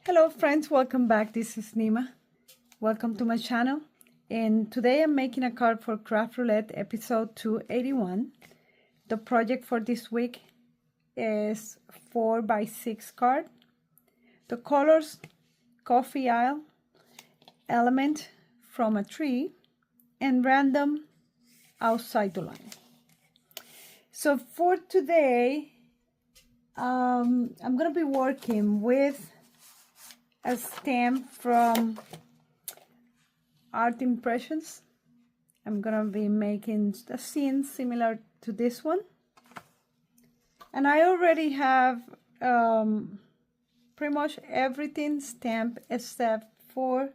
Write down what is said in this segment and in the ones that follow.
Hello friends, welcome back. This is Nima. Welcome to my channel. And today I'm making a card for Craft Roulette episode 281. The project for this week is 4x6 card. The colors: coffee aisle, element from a tree, and random outside the line. So for today, I'm going to be working with a stamp from Art Impressions. I'm gonna be making a scene similar to this one, and I already have pretty much everything stamped except for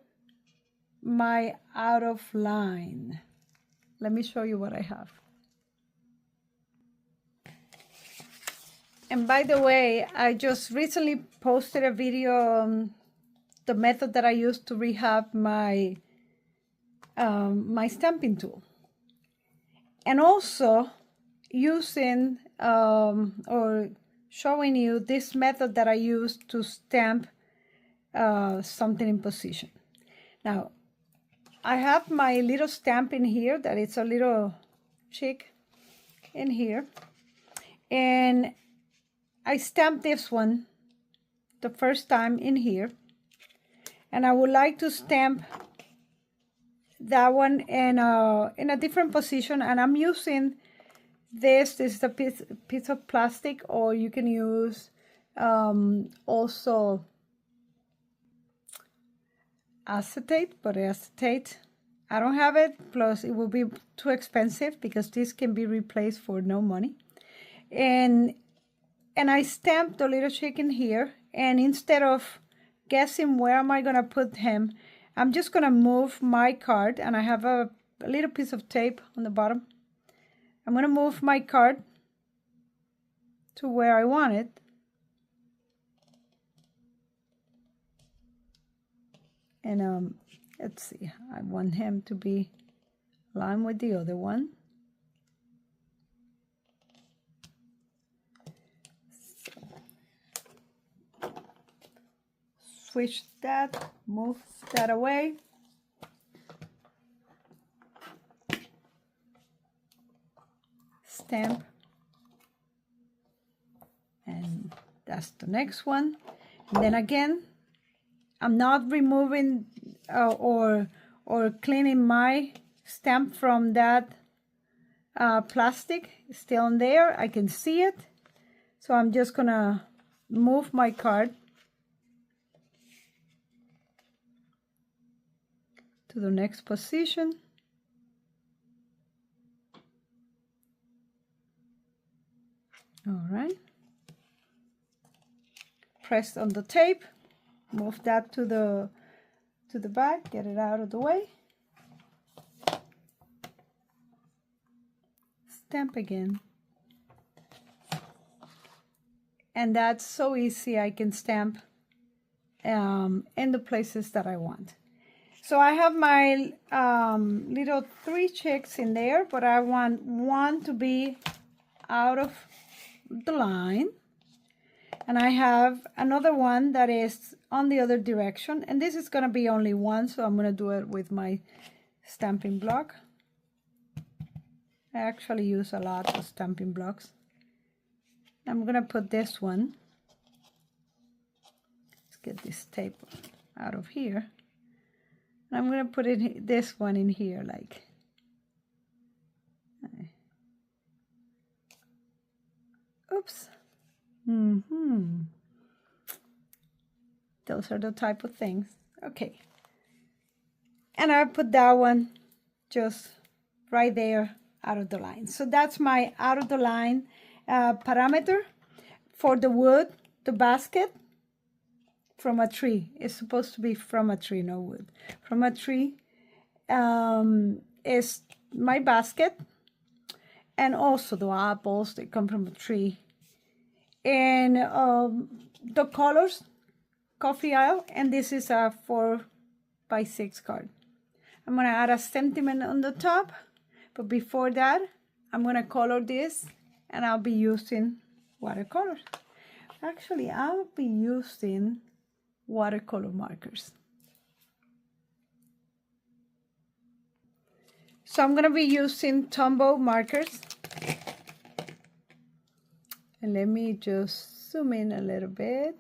my out of line. Let me show you what I have. And by the way, I just recently posted a video on the method that I use to rehab my my stamping tool, and also using or showing you this method that I use to stamp something in position. Now I have my little stamp in here that it's a little chick in here, and I stamped this one the first time in here, and I would like to stamp that one in a different position, and I'm using this is a piece of plastic, or you can use also acetate, but acetate I don't have it, plus it will be too expensive because this can be replaced for no money. And I stamped the little chicken here, and instead of guessing where am I gonna put him, I'm just gonna move my card, and I have a little piece of tape on the bottom. I'm gonna move my card to where I want it, and let's see, I want him to be aligned with the other one. Switch that, move that away. Stamp. And that's the next one. And then again, I'm not removing or cleaning my stamp from that plastic. It's still in there. I can see it. So I'm just gonna move my card to the next position. All right. Press on the tape, move that to the back, get it out of the way. Stamp again. And that's so easy. I can stamp in the places that I want. So I have my little 3 chicks in there, but I want one to be out of the line. And I have another one that is on the other direction. And this is going to be only one, so I'm going to do it with my stamping block. I actually use a lot of stamping blocks. I'm going to put this one. Let's get this tape out of here. I'm going to put this one in here, like. Oops. Those are the type of things. Okay. And I put that one just right there out of the line. So that's my out of the line parameter for the wood, the basket. From a tree. It's supposed to be from a tree, no wood. From a tree is my basket, and also the apples, they come from a tree. And the colors, coffee aisle, and this is a 4x6 card. I'm gonna add a sentiment on the top, but before that, I'm gonna color this, and I'll be using watercolors. Actually, I'll be using watercolor markers. So I'm going to be using Tombow markers. And let me just zoom in a little bit.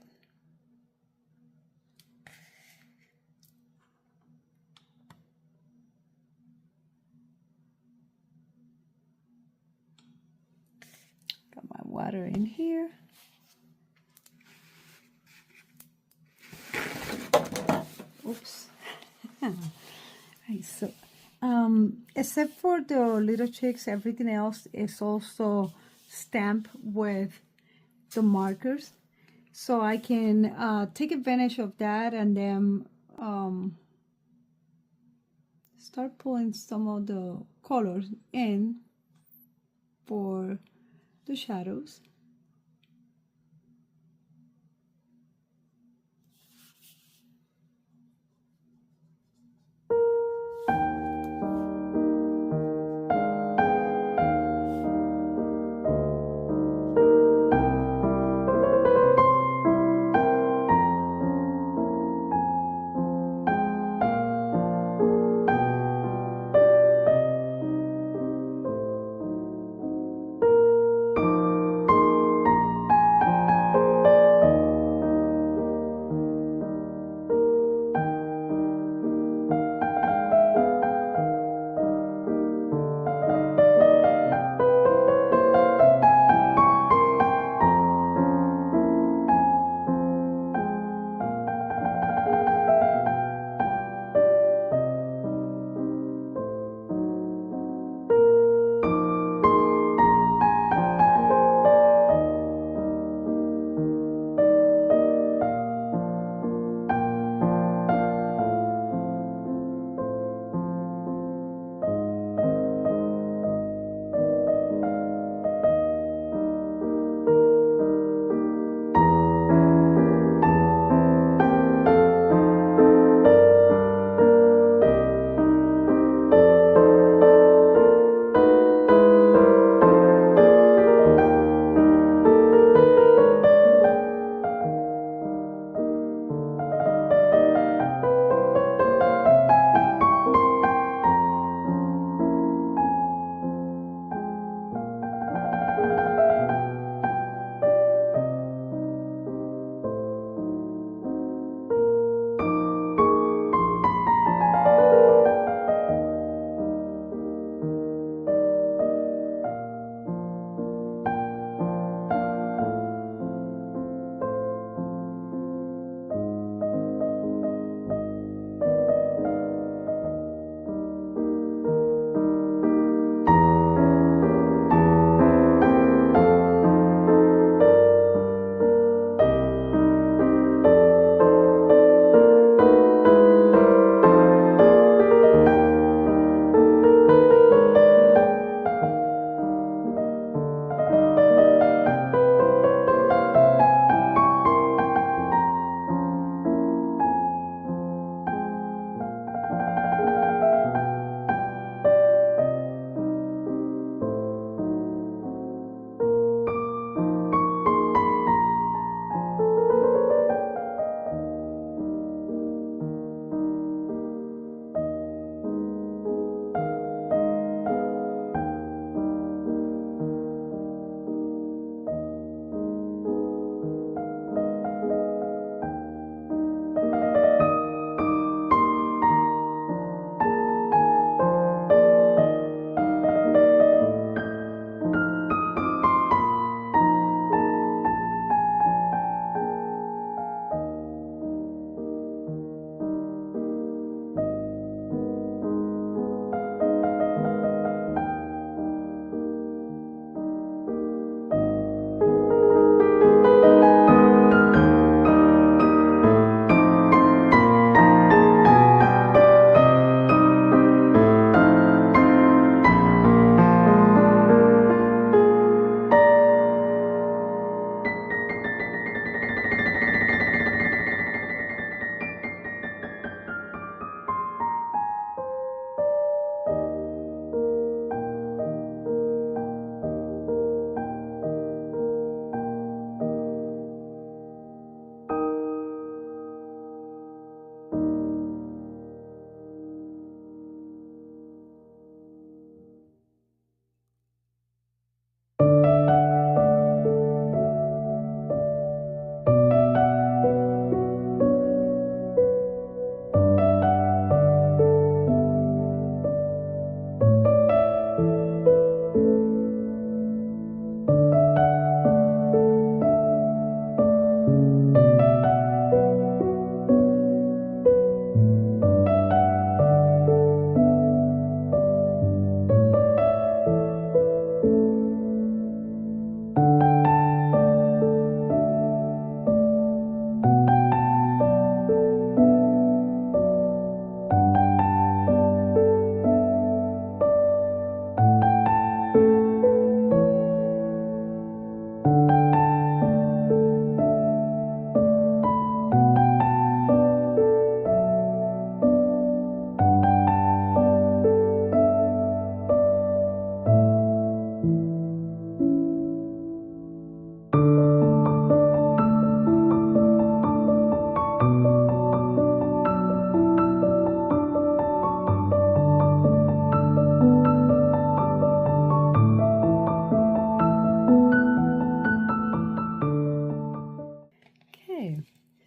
Got my water in here. Oops. So, except for the little chicks, everything else is also stamped with the markers. So I can take advantage of that and then start pulling some of the colors in for the shadows.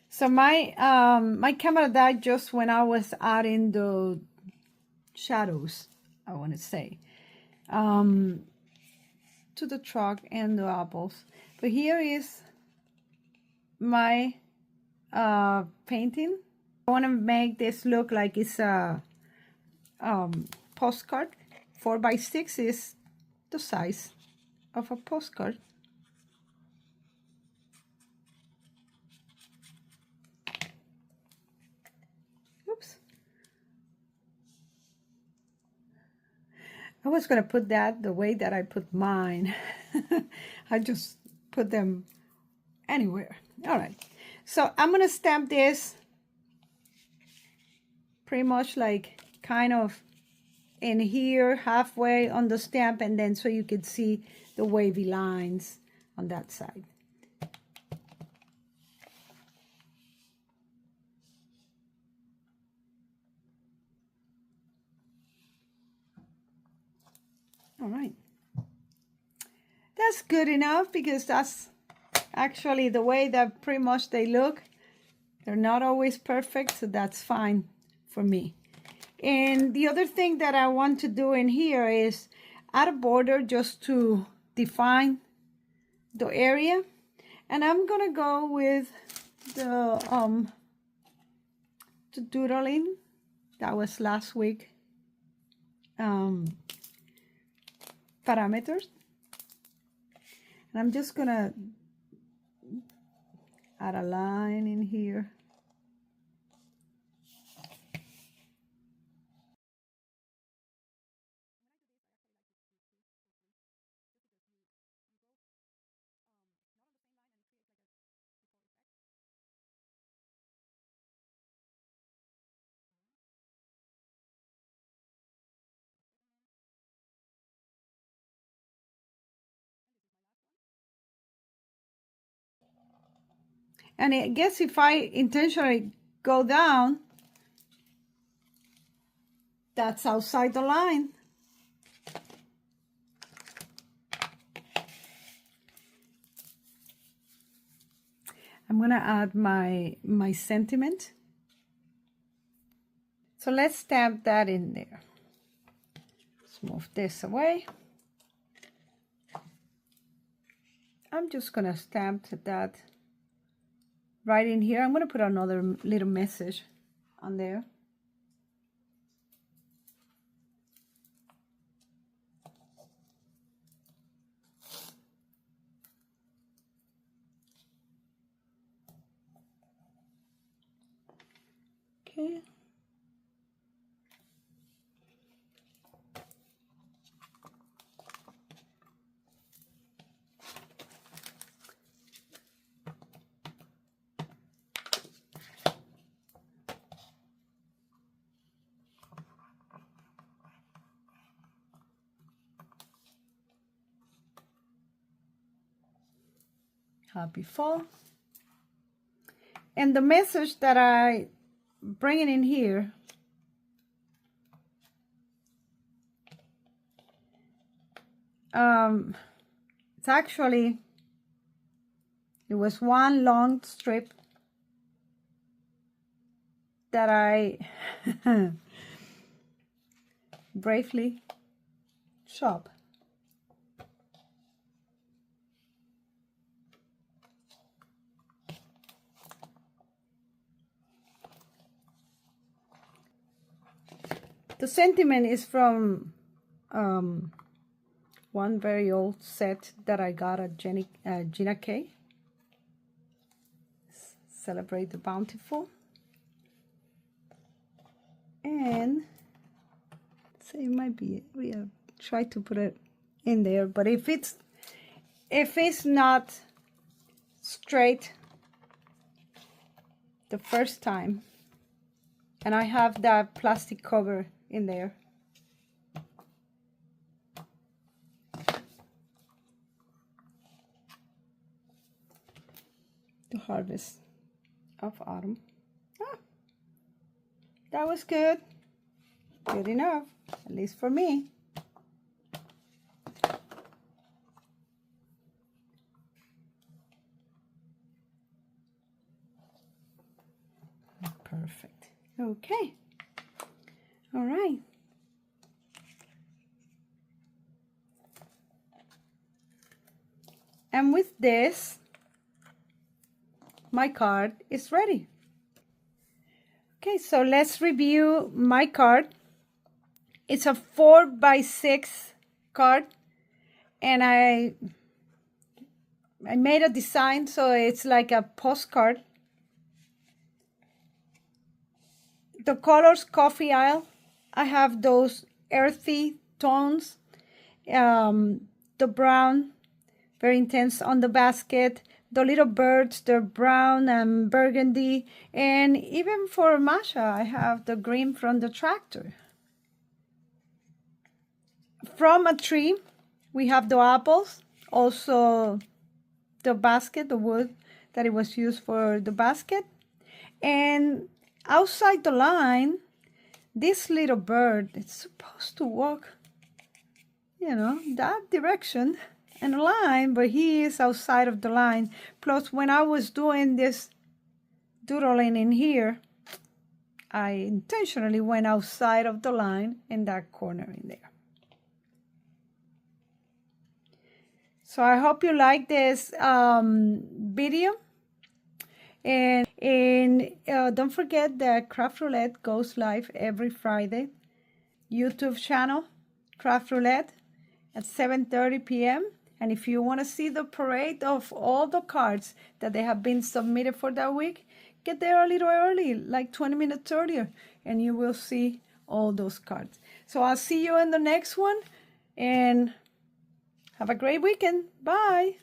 So my my camera died just when I was adding the shadows, I want to say, to the truck and the apples. But here is my painting. I want to make this look like it's a postcard. 4x6 is the size of a postcard. Oops. I was going to put that the way that I put mine. I just put them anywhere. All right. So I'm going to stamp this pretty much like kind of in here, halfway on the stamp, and then so you can see the wavy lines on that side. All right. That's good enough because that's actually the way that pretty much they look. They're not always perfect, so that's fine for me. And the other thing that I want to do in here is add a border just to define the area. And I'm gonna go with the doodling that was last week parameters. And I'm just gonna add a line in here. And I guess if I intentionally go down, that's outside the line. I'm gonna add my sentiment. So let's stamp that in there. Let's move this away. I'm just gonna stamp that right in here. I'm gonna put another little message on there. Okay. Happy fall. And the message that I bring in here it's actually, it was one long strip that I bravely chop. The sentiment is from one very old set that I got at Gina K. Celebrate the Bountiful. And so it might be, we have tried to put it in there, but if it's not straight the first time, and I have that plastic cover in there, the harvest of autumn. Ah, that was good. Good enough, at least for me. Perfect. Okay. All right. And with this, my card is ready. Okay, so let's review my card. It's a 4x6 card, and I made a design so it's like a postcard. The colors coffee isle, I have those earthy tones, the brown, very intense on the basket. The little birds, they're brown and burgundy. And even for Masha, I have the green from the tractor. From a tree, we have the apples, also the basket, the wood that it was used for the basket. And outside the line, this little bird, it's supposed to walk, you know, that direction and a line, but he is outside of the line. Plus, when I was doing this doodling in here, I intentionally went outside of the line in that corner in there. So I hope you like this video. And don't forget that Craft Roulette goes live every Friday. YouTube channel, Craft Roulette, at 7:30 p.m. And if you want to see the parade of all the cards that they have been submitted for that week, get there a little early, like 20 minutes earlier, and you will see all those cards. So I'll see you in the next one, and have a great weekend. Bye.